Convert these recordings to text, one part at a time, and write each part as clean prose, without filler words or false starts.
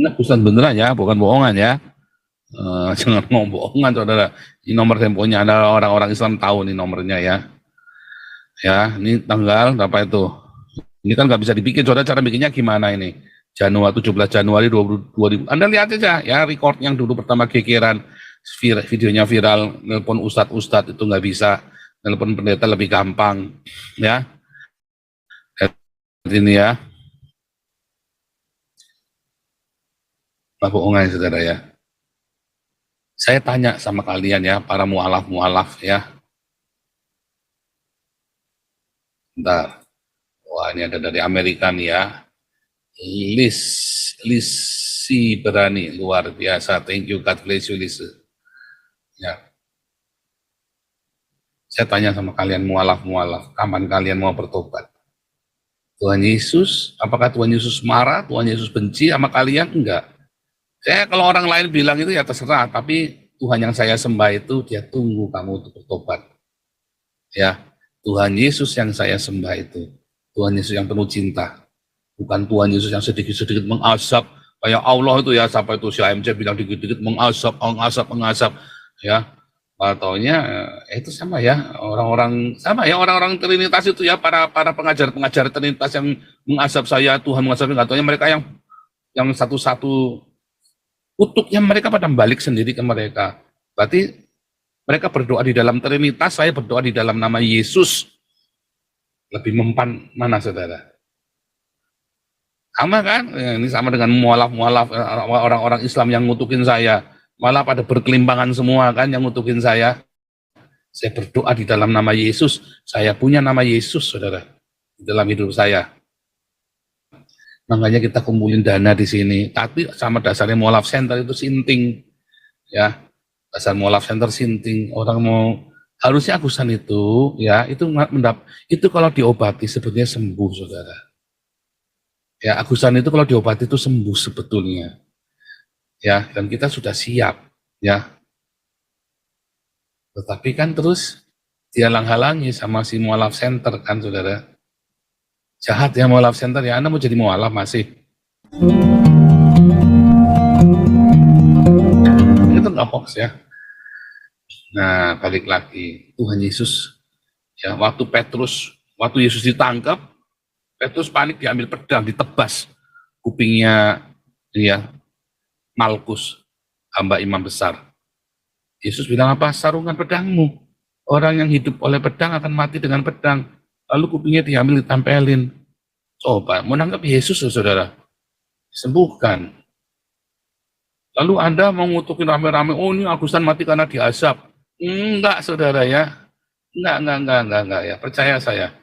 Nah, Ustaz beneran ya, bukan bohongan ya. Jangan ngomong bohongan, saudara. Ini nomor handphonenya ada orang-orang Islam tahu nih nomornya ya. Ya, ini tanggal berapa itu? Ini kan nggak bisa dibikin, saudara. Cara bikinnya gimana ini? Januari 17 Januari 2000. Anda lihat aja ya, record yang dulu pertama gegeran, videonya viral, nelpon ustadz itu nggak bisa, nelpon pendeta lebih gampang, ya. Ini ya, nggak bohongan saudara ya. Saya tanya sama kalian ya, para mualaf ya. Bentar. Wah, ini ada dari Amerika nih ya. Lisi Berani, luar biasa. Thank you, God bless you, Lisi. Ya. Saya tanya sama kalian mualaf, kapan kalian mau bertobat? Tuhan Yesus, apakah Tuhan Yesus marah, Tuhan Yesus benci sama kalian? Enggak. Saya kalau orang lain bilang itu ya terserah, tapi Tuhan yang saya sembah itu dia tunggu kamu untuk bertobat. Ya, Tuhan Yesus yang saya sembah itu, Tuhan Yesus yang penuh cinta, bukan Tuhan Yesus yang sedikit-sedikit mengasap, kayak Allah itu ya, sampai itu si AMC bilang dikit-dikit mengasap, ya, ataunya itu sama ya, orang-orang Trinitas itu ya, para pengajar Trinitas yang mengasap saya, Tuhan mengasap, ataunya mereka yang satu-satu kutuknya mereka pada balik sendiri ke mereka. Berarti mereka berdoa di dalam Trinitas, saya berdoa di dalam nama Yesus. Lebih mempan mana saudara? Sama kan? Ini sama dengan mualaf orang-orang Islam yang ngutukin saya. Malah pada berkelimpangan semua kan yang ngutukin saya. Saya berdoa di dalam nama Yesus. Saya punya nama Yesus saudara di dalam hidup saya. Makanya kita kumpulin dana di sini. Tapi sama dasarnya mualaf center itu sinting. Ya, dasar mualaf center sinting. Orang mau harusnya Agusan itu ya itu kalau diobati sebetulnya sembuh saudara. Ya, Agusan itu kalau diobati itu sembuh sebetulnya. Ya, dan kita sudah siap ya. Tetapi kan terus dihalang-halangi sama si mualaf center kan saudara. Jahat ya mualaf center ya, Anda mau jadi mualaf masih. Itu nggak hoax ya. Nah, balik lagi, Tuhan Yesus, ya waktu Yesus ditangkap, Petrus panik, diambil pedang, ditebas kupingnya dia Malkus, hamba imam besar. Yesus bilang apa? Sarungkan pedangmu. Orang yang hidup oleh pedang akan mati dengan pedang. Lalu kupingnya diambil, ditempelin. Coba, mau nangkap Yesus, saudara? Sembuhkan. Lalu Anda mau ngutukin rame-rame, oh ini Agusan mati karena diasap. Enggak, saudara ya. Enggak ya. Percaya saya.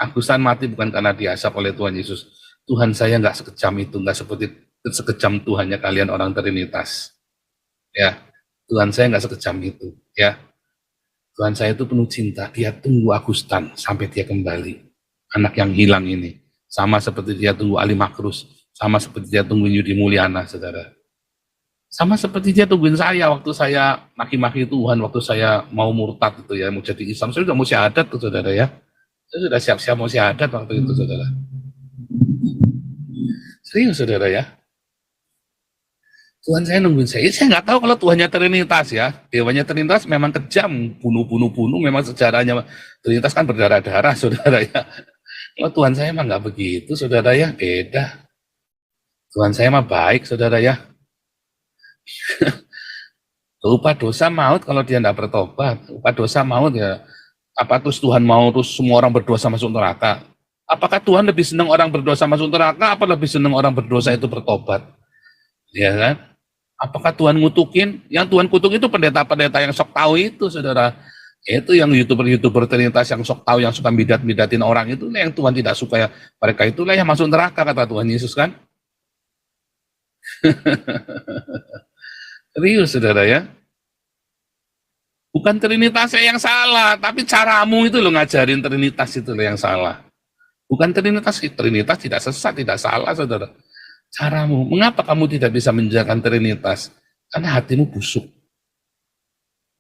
Agusan mati bukan karena diasap oleh Tuhan Yesus. Tuhan saya enggak sekejam itu, enggak seperti sekejam Tuhannya kalian orang Trinitas. Ya, Tuhan saya enggak sekejam itu. Ya, Tuhan saya itu penuh cinta. Dia tunggu Agustan sampai dia kembali. Anak yang hilang ini. Sama seperti dia tunggu Ali Makrus. Sama seperti dia tungguin Yudi Mulyana, saudara. Sama seperti dia tungguin saya waktu saya maki-maki Tuhan, waktu saya mau murtad itu ya, mau jadi Islam. Saya sudah mau syahadat tuh saudara ya. Saya sudah siap-siap mau syahadat waktu itu saudara. Serius saudara ya. Tuhan saya nungguin saya nggak tahu kalau Tuhannya Trinitas ya. Dewanya Trinitas memang kejam, bunuh, memang sejarahnya Trinitas kan berdarah-darah saudara ya. Kalau Tuhan saya emang nggak begitu saudara ya, beda. Tuhan saya mah baik saudara ya. Upah dosa maut kalau dia tidak bertobat. Upah dosa maut ya. Apa terus Tuhan mau terus semua orang berdosa masuk neraka? Apakah Tuhan lebih senang orang berdosa masuk neraka? Apa lebih senang orang berdosa itu bertobat? Ya kan? Apakah Tuhan ngutukin? Yang Tuhan kutuk itu pendeta-pendeta yang sok tahu itu, saudara. Itu yang youtuber Trinitas yang sok tahu, yang suka bidat-bidatin orang itu, yang Tuhan tidak suka ya. Mereka itulah yang masuk neraka kata Tuhan Yesus kan? Serius saudara ya. Bukan Trinitasnya yang salah, tapi caramu itu loh ngajarin Trinitas itu loh yang salah. Bukan Trinitas tidak sesat, tidak salah saudara. Caramu, mengapa kamu tidak bisa menjalankan Trinitas? Karena hatimu busuk.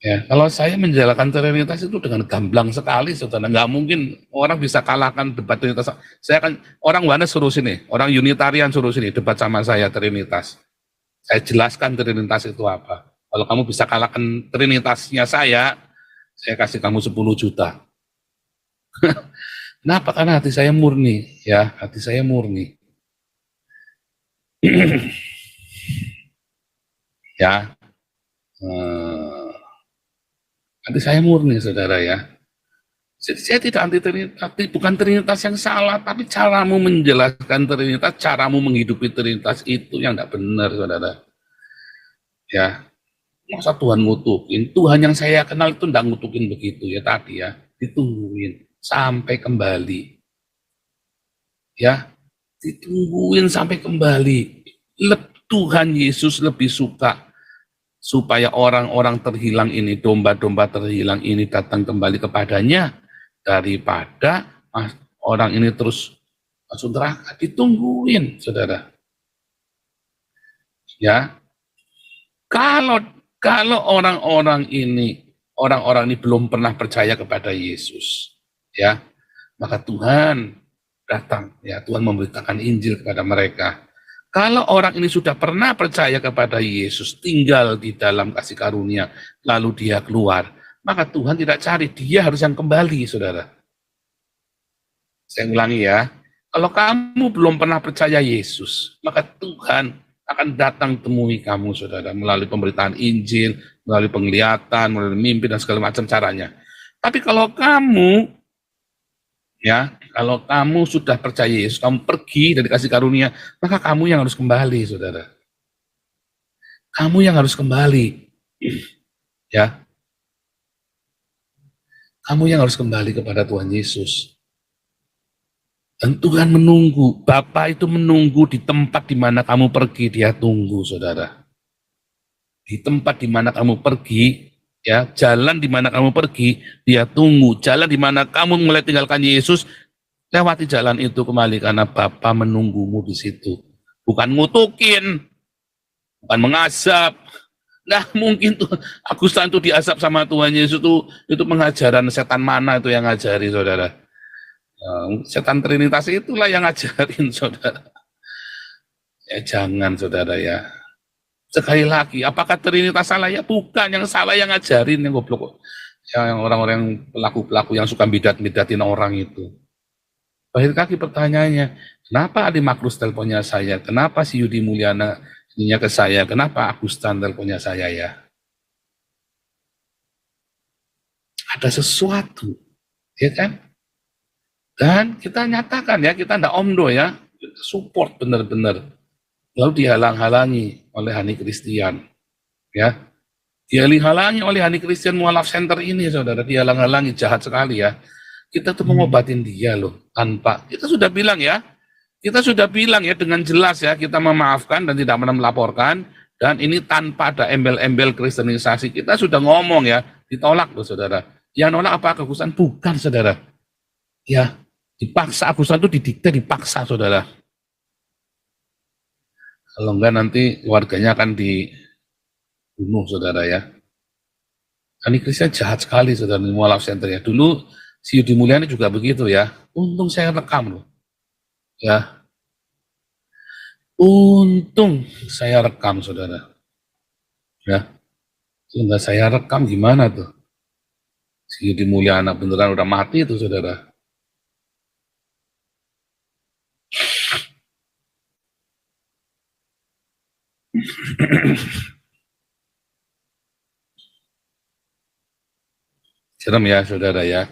Ya, kalau saya menjalankan Trinitas itu dengan gamblang sekali, saudara. Nggak mungkin orang bisa kalahkan debat Trinitas. Saya kan orang mana suruh sini, orang Unitarian suruh sini debat sama saya Trinitas. Saya jelaskan Trinitas itu apa. Kalau kamu bisa kalahkan Trinitasnya saya kasih kamu 10 juta. Kenapa? Karena hati saya murni, ya, hati saya murni. Ya, hati saya murni, saudara ya. Jadi saya tidak anti Trinitas, bukan Trinitas yang salah, tapi caramu menjelaskan Trinitas, caramu menghidupi Trinitas itu yang tidak benar, saudara. Ya, masa Tuhan ngutukin? Tuhan yang saya kenal itu tidak ngutukin begitu ya tadi ya, ditungguin sampai kembali. Ya, ditungguin sampai kembali. Tuhan Yesus lebih suka supaya orang-orang terhilang ini, domba-domba terhilang ini datang kembali kepadanya, daripada orang ini terus masuk neraka. Ditungguin, saudara. Ya, kalau orang-orang ini belum pernah percaya kepada Yesus, ya, maka Tuhan datang, ya, Tuhan memberitakan Injil kepada mereka. Kalau orang ini sudah pernah percaya kepada Yesus, tinggal di dalam kasih karunia, lalu dia keluar, maka Tuhan tidak cari, dia harus yang kembali, saudara. Saya ulangi ya, kalau kamu belum pernah percaya Yesus, maka Tuhan akan datang temui kamu, saudara, melalui pemberitaan Injil, melalui penglihatan, melalui mimpi, dan segala macam caranya. Tapi kalau kamu, ya, kalau kamu sudah percaya Yesus, kamu pergi dari kasih karunia, maka kamu yang harus kembali, saudara. Kamu yang harus kembali. Ya. Kamu yang harus kembali kepada Tuhan Yesus. Dan Tuhan menunggu, Bapa itu menunggu di tempat di mana kamu pergi, dia tunggu, saudara. Di tempat di mana kamu pergi, ya, jalan di mana kamu pergi, dia tunggu. Jalan di mana kamu mulai tinggalkan Yesus, lewati jalan itu kembali, karena Bapa menunggumu di situ. Bukan ngutukin, bukan mengazab. Nah, mungkin tuh Agustan itu diazab sama Tuhan Yesus itu pengajaran setan mana itu yang ngajari, saudara. Setan Trinitas itulah yang ngajarin, saudara. Ya jangan, saudara ya. Sekali lagi, apakah Trinitas salah? Ya bukan, yang salah yang ngajarin, yang goblok. Yang orang-orang pelaku-pelaku yang suka bidat-bidatin orang itu. Balik lagi pertanyaannya, kenapa Adi Makrus teleponnya saya? Kenapa si Yudi Mulyana ininya ke saya? Kenapa Agustan teleponnya saya ya? Ada sesuatu, ya kan? Dan kita nyatakan ya, kita ndak omdo ya, kita support benar-benar. Lalu dihalang-halangi oleh Hani Christian, ya. Dihalang-halangi oleh Hani Christian Mualaf Center ini, saudara, dihalang-halangi, jahat sekali ya. Kita tuh mengobatin dia loh, tanpa, kita sudah bilang ya dengan jelas ya, kita memaafkan dan tidak pernah melaporkan, dan ini tanpa ada embel-embel kristenisasi, kita sudah ngomong ya, ditolak loh, saudara. Yang nolak apa? Agustan? Bukan, saudara. Ya, dipaksa, Agustan itu didikte, dipaksa, saudara. Kalau enggak nanti keluarganya akan dibunuh, saudara ya. Hani Christian jahat sekali, saudara, di Mualaf Center ya. Dulu si Yudi Mulyana juga begitu ya. Untung saya rekam loh. Ya. Untung saya rekam, saudara. Ya. Enggak saya rekam gimana tuh? Si Yudi Mulyana beneran udah mati itu, saudara. Serem ya, saudara ya.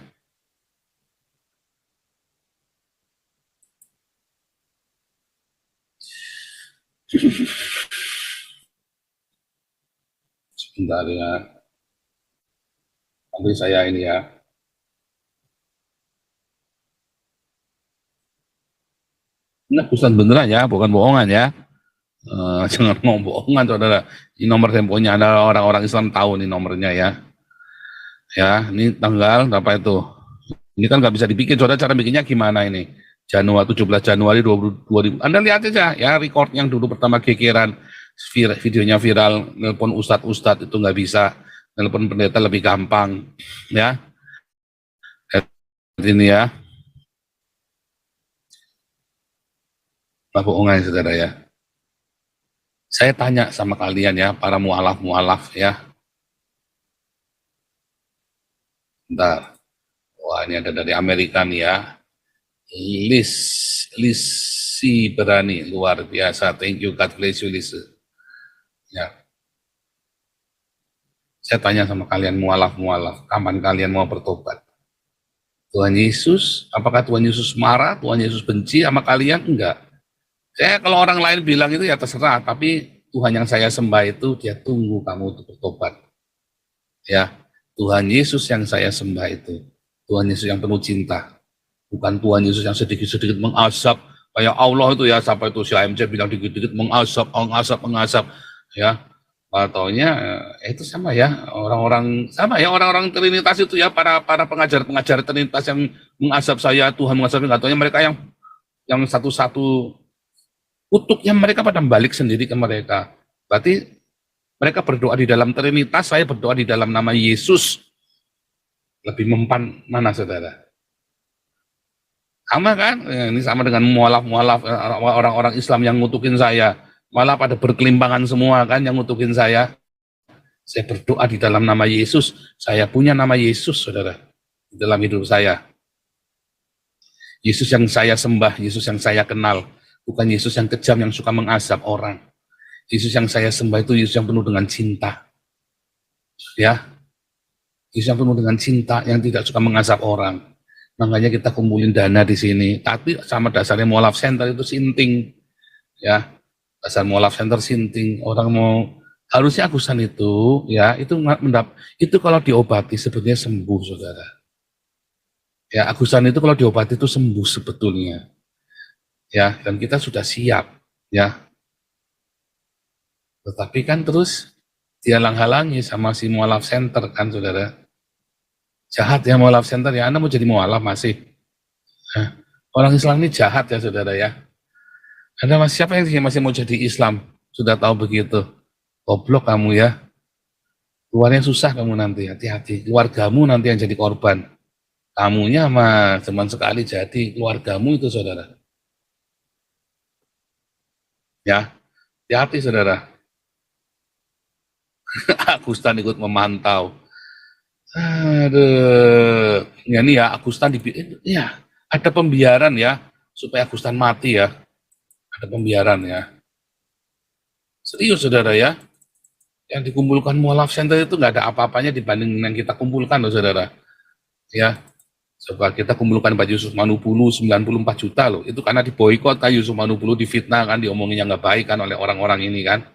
Sebentar ya. Nanti saya ini ya. Ini pesan beneran ya, bukan bohongan ya. Jangan ngomong bohongan, saudara. Ini nomor temponya, ada orang-orang Islam tahu nih nomornya ya. Ya, ini tanggal berapa itu? Ini kan nggak bisa dibikin, saudara. Cara bikinnya gimana ini? 17 Januari 2000. Anda lihat aja ya, record yang dulu pertama gegeran, videonya viral, nelpon ustadz itu nggak bisa. Telepon pendeta lebih gampang, ya. Ini ya, bohongan saudara ya. Saya tanya sama kalian ya, para mualaf-mualaf ya. Bentar. Wah, ini ada dari Amerika nih ya. Lisi Berani, luar biasa. Thank you, God bless you, Lisi. Ya. Saya tanya sama kalian mualaf-mualaf, kapan kalian mau bertobat? Tuhan Yesus, apakah Tuhan Yesus marah, Tuhan Yesus benci sama kalian? Enggak. Saya kalau orang lain bilang itu ya terserah, tapi Tuhan yang saya sembah itu dia tunggu kamu untuk bertobat. Ya, Tuhan Yesus yang saya sembah itu, Tuhan Yesus yang penuh cinta. Bukan Tuhan Yesus yang sedikit-sedikit mengasap, kayak Allah itu ya, sampai itu si AMC bilang dikit-dikit mengasap, ya. Ataunya itu sama ya, orang-orang Trinitas itu ya, para pengajar Trinitas yang mengasap saya, Tuhan mengasap, nggak taunya mereka yang satu-satu kutuknya mereka pada balik sendiri ke mereka. Berarti mereka berdoa di dalam Trinitas, saya berdoa di dalam nama Yesus. Lebih mempan mana saudara? Sama kan? Ini sama dengan mualaf-mualaf orang-orang Islam yang ngutukin saya. Malah pada berkelimpangan semua kan yang ngutukin saya. Saya berdoa di dalam nama Yesus. Saya punya nama Yesus, saudara, di dalam hidup saya. Yesus yang saya sembah, Yesus yang saya kenal. Bukan Yesus yang kejam yang suka mengasap orang. Yesus yang saya sembah itu Yesus yang penuh dengan cinta. Ya, Yesus yang penuh dengan cinta, yang tidak suka mengasap orang. Makanya kita kumpulin dana di sini. Tapi sama dasarnya mualaf center itu sinting. Ya, dasar mualaf center sinting. Orang mau, harusnya Agustan itu, ya, itu kalau diobati sebetulnya sembuh, saudara. Ya, Agustan itu kalau diobati itu sembuh sebetulnya. Ya, dan kita sudah siap, ya. Tetapi kan terus dihalang-halangi sama si mualaf center kan, saudara. Jahat ya mualaf center ya, Anda mau jadi mualaf masih. Nah, orang Islam ini jahat ya, saudara ya. Anda masih, siapa yang masih mau jadi Islam? Sudah tahu begitu. Goblok kamu ya. Keluarnya susah kamu nanti, hati-hati. Keluargamu nanti yang jadi korban. Kamunya mah cuman sekali jadi, keluargamu itu, saudara. Ya, hati-hati, saudara. Agustan ikut memantau. Aduh, ya nih ya, Agustan ya, ada pembiaran ya, supaya Agustan mati ya. Ada pembiaran ya. Serius, saudara ya. Yang dikumpulkan mualaf center itu nggak ada apa-apanya dibanding yang kita kumpulkan loh, saudara. Ya, coba kita kumpulkan Pak Yusuf Manupulu 94 juta loh. Itu karena diboikot kan, Yusuf Manupulu difitnah kan, diomongin yang nggak baik kan oleh orang-orang ini kan.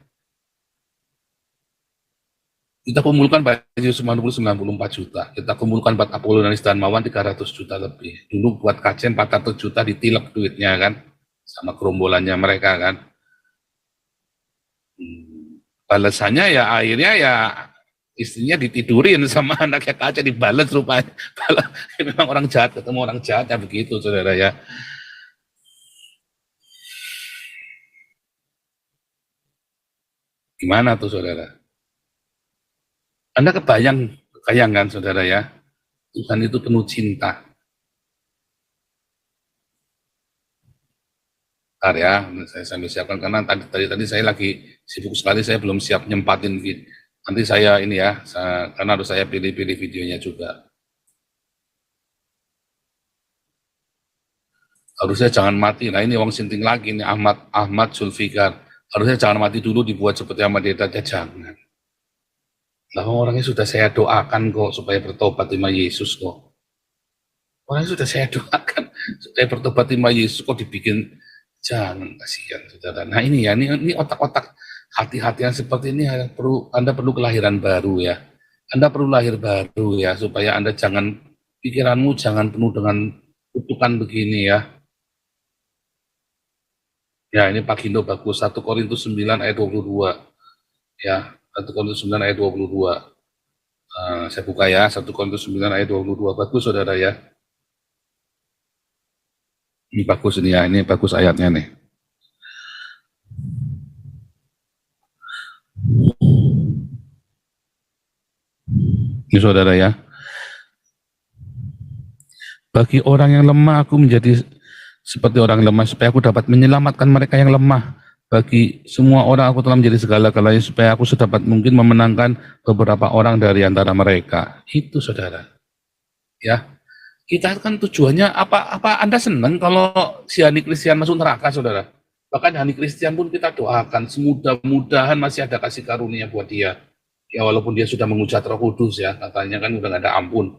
Kita kumpulkan Pak Yusuf Manupulu 94 juta. Kita kumpulkan buat Apollonius dan Mawan 300 juta lebih. Dulu buat KCM 400 juta ditilep duitnya kan. Sama gerombolannya mereka kan. Balasannya ya akhirnya ya istrinya ditidurin sama anaknya kaca, dibalas rupanya. Memang orang jahat ketemu orang jahat ya begitu, saudara ya. Gimana tuh, saudara? Anda kebayang kan, saudara ya? Tuhan itu penuh cinta. Bentar ya, saya sambil siapkan karena tadi saya lagi sibuk sekali, saya belum siap nyempatin video. Nanti saya ini ya, karena harus saya pilih-pilih videonya juga. Harusnya jangan mati. Nah ini Wong Sinting lagi nih, Ahmad Zulfikar. Harusnya jangan mati dulu, dibuat seperti Ahmad Dedat, jangan. Nah orangnya sudah saya doakan kok supaya bertobat sama Yesus kok. Orangnya sudah saya doakan supaya bertobat sama Yesus kok dibikin, jangan, kasihan, saudara. Nah ini ya, ini otak-otak hati-hati yang seperti ini Anda perlu kelahiran baru ya. Anda perlu lahir baru ya, supaya Anda jangan, pikiranmu jangan penuh dengan kutukan begini ya. Ya, ini Pak Gindo bagus, 1 Korintus 9 ayat 22. Ya, 1 Korintus 9 ayat 22. Saya buka ya, 1 Korintus 9 ayat 22. Bagus, saudara ya. Ini bagus ini ya, ini bagus ayatnya nih. Ini saudara ya. Bagi orang yang lemah aku menjadi seperti orang lemah supaya aku dapat menyelamatkan mereka yang lemah. Bagi semua orang aku telah menjadi segala-galanya supaya aku sedapat mungkin memenangkan beberapa orang dari antara mereka. Itu saudara. Ya, kita kan tujuannya apa Anda senang kalau si Hani Christian masuk neraka saudara? Bahkan Hani Christian pun kita doakan semudah-mudahan masih ada kasih karunia buat dia. Ya walaupun dia sudah mengucap Roh Kudus ya, katanya kan udah gak ada ampun.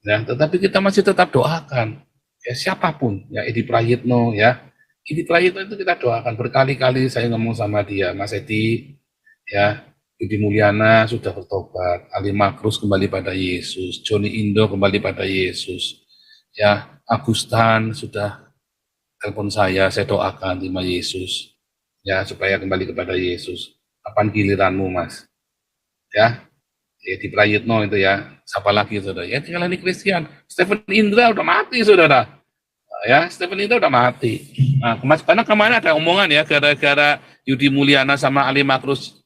Ya, tetapi kita masih tetap doakan. Ya siapapun, ya Edi Prayitno ya. Edi Prayitno itu kita doakan berkali-kali saya ngomong sama dia, Mas Edi, ya Yudi Mulyana sudah bertobat, Ali Makrus kembali pada Yesus, Joni Indo kembali pada Yesus, ya Agustan sudah telepon saya doakan terima Yesus, ya supaya kembali kepada Yesus. Kapan giliranmu Mas? Ya, di Prayitno itu ya, siapa lagi saudara? Ya tinggal ini Christian, Stephen Indra udah mati saudara. Ya, Stephen Indra udah mati. Nah, karena kemarin ada omongan ya, gara-gara Yudi Mulyana sama Ali Makrus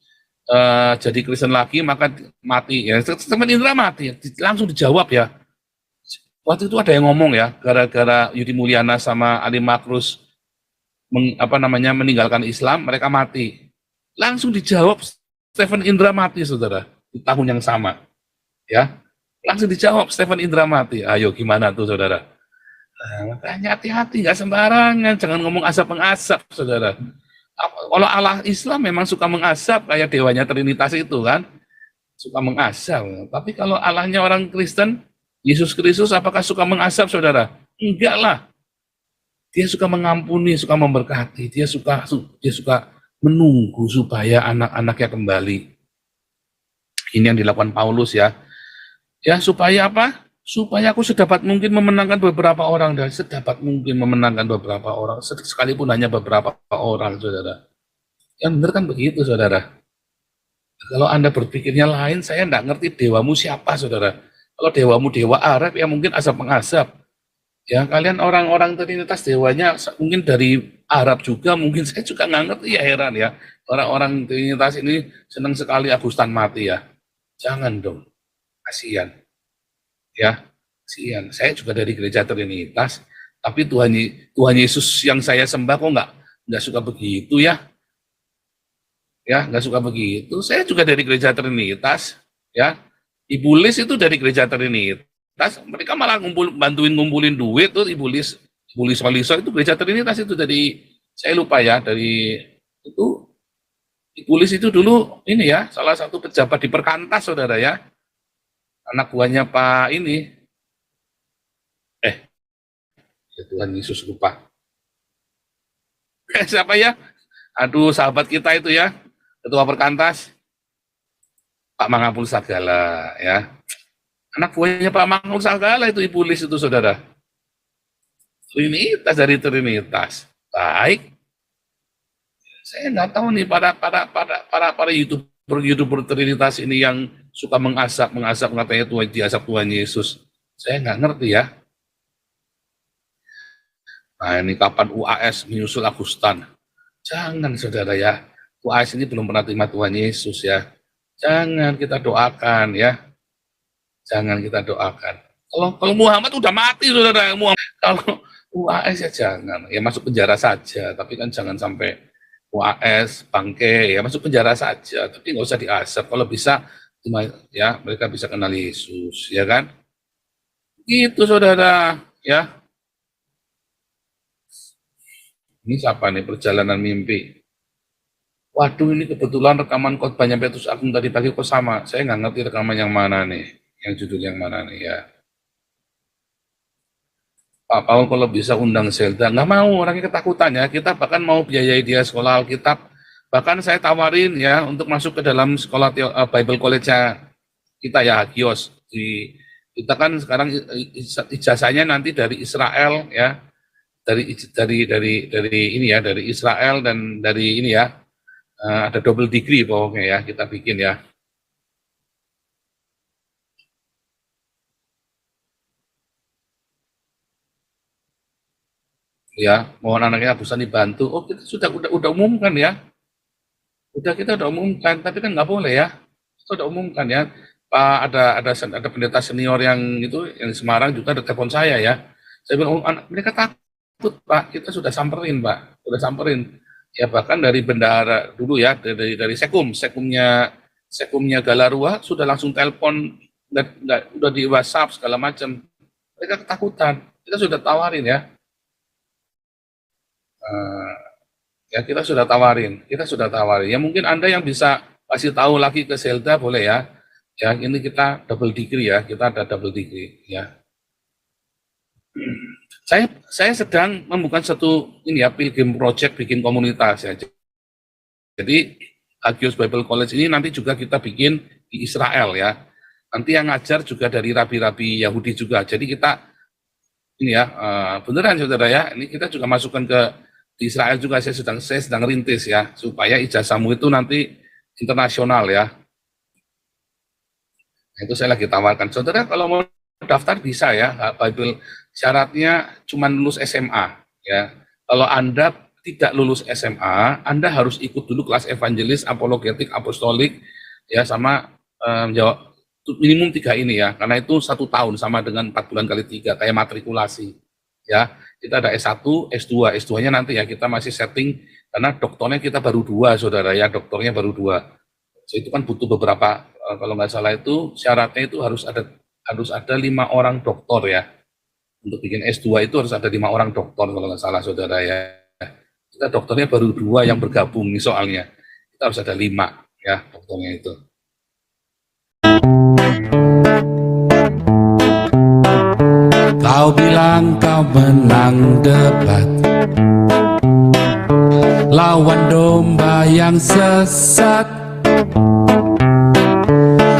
jadi Kristen lagi maka mati ya. Stephen Indra mati langsung dijawab ya. Waktu itu ada yang ngomong ya, gara-gara Yudi Mulyana sama Ali Makrus meninggalkan Islam, mereka mati. Langsung dijawab Stephen Indra mati saudara di tahun yang sama. Ya, langsung dijawab Stephen Indra mati. Ayo gimana tuh saudara? Nah, makanya hati-hati, nggak sembarangan, jangan ngomong asap mengasap saudara. Kalau Allah Islam memang suka mengasap kayak dewanya Trinitas itu kan, suka mengasap. Tapi kalau Allahnya orang Kristen, Yesus Kristus apakah suka mengasap saudara? Enggak lah. Dia suka mengampuni, suka memberkati, dia suka menunggu supaya anak-anaknya kembali. Ini yang dilakukan Paulus ya. Ya supaya apa? Supaya aku sedapat mungkin memenangkan beberapa orang dan sedapat mungkin memenangkan beberapa orang, sekalipun hanya beberapa orang, saudara. Yang benar kan begitu, saudara. Kalau Anda berpikirnya lain, saya enggak ngerti dewamu siapa, saudara. Kalau dewamu dewa Arab, ya mungkin asap mengasap. Ya, kalian orang-orang Trinitas dewanya mungkin dari Arab juga, mungkin saya juga nggak ngerti ya, heran ya. Orang-orang Trinitas ini senang sekali Agustan mati ya. Jangan dong, kasihan. Ya, kasihan. Saya juga dari gereja Trinitas, tapi Tuhan Yesus yang saya sembah kok nggak suka begitu ya. Ya, nggak suka begitu. Saya juga dari gereja Trinitas, ya. Ibu Lis itu dari gereja Trinitas. Mereka malah bantuin ngumpulin duit tuh Ibu Lis Waliso itu gereja Trinitas itu dari saya lupa ya dari itu Ibu Lis itu dulu ini ya salah satu pejabat di Perkantas saudara ya, anak buahnya Pak ini ya Tuhan Yesus lupa siapa ya, aduh sahabat kita itu ya ketua Perkantas Pak Mangapul Sagala ya, anak buahnya Pak Mangapul Sagala itu Ibu Lis itu saudara. Trinitas dari Trinitas. Baik. Saya nggak tahu nih para YouTuber Trinitas ini yang suka mengasap katanya Tuhan diasap Tuhan Yesus. Saya nggak ngerti ya. Nah ini kapan UAS menyusul Agustan? Jangan saudara ya. UAS ini belum pernah terima Tuhan Yesus ya. Jangan kita doakan ya. Jangan kita doakan. Kalau Muhammad udah mati saudara. Kalau UAS ya jangan, ya masuk penjara saja, tapi kan jangan sampai UAS, bangke, ya masuk penjara saja, tapi nggak usah diasap, kalau bisa ya mereka bisa kenal Yesus, ya kan? Gitu saudara, ya. Ini siapa nih, perjalanan mimpi. Waduh ini kebetulan rekaman khotbahnya Petrus Agung tadi pagi kok sama, saya nggak ngerti rekaman yang mana nih, yang judul yang mana nih ya. Pak Paul kalau bisa undang Zelda, nggak mau, orangnya ketakutan ya, kita bahkan mau biayai dia sekolah Alkitab, bahkan saya tawarin ya untuk masuk ke dalam sekolah Bible College kita ya Hagios, kita kan sekarang ijazahnya nanti dari Israel ya, dari ini ya, dari Israel dan dari ini ya, ada double degree pokoknya ya, kita bikin ya. Ya, mohon anaknya Agusan dibantu. Oh, kita udah umumkan ya. Kita udah umumkan, tapi kan nggak boleh ya. Kita udah umumkan ya. Pak, ada pendeta senior yang itu yang di Semarang juga ada telepon saya ya. Saya bilang, oh, mereka takut Pak, kita sudah samperin Pak, sudah samperin. Ya bahkan dari bendahara dulu ya, dari sekumnya Galarua sudah langsung telepon, udah di WhatsApp segala macam. Mereka ketakutan. Kita sudah tawarin ya. Ya kita sudah tawarin. Ya mungkin Anda yang bisa kasih tahu lagi ke Zelda boleh ya. Ya ini kita double degree ya, kita ada double degree ya. Saya sedang membuka satu ini ya pilgrim project bikin komunitas ya. Jadi Hagios Bible College ini nanti juga kita bikin di Israel ya. Nanti yang ngajar juga dari rabi-rabi Yahudi juga. Jadi kita ini ya beneran saudara ya. Ini kita juga masukkan ke di Israel juga saya sedang rintis ya supaya ijazahmu itu nanti internasional ya. Nah, itu saya lagi tawarkan. Saudara kalau mau daftar bisa ya, Bible syaratnya cuma lulus SMA ya. Kalau Anda tidak lulus SMA, Anda harus ikut dulu kelas evangelis, apologetik, apostolik ya sama jawab minimum 3 ini ya, karena itu 1 tahun sama dengan 4 bulan kali 3 kayak matrikulasi ya. Kita ada S1, S2, S2-nya nanti ya kita masih setting karena doktornya kita baru 2 saudara ya, doktornya baru 2. So, itu kan butuh beberapa kalau nggak salah itu syaratnya itu harus ada 5 orang doktor ya. Untuk bikin S2 itu harus ada 5 orang doktor kalau nggak salah saudara ya. Kita dokternya baru 2 yang bergabung nih soalnya. Kita harus ada 5 ya dokternya itu. Kau bilang kau menang debat lawan domba yang sesat.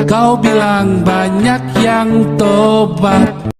Kau bilang banyak yang tobat.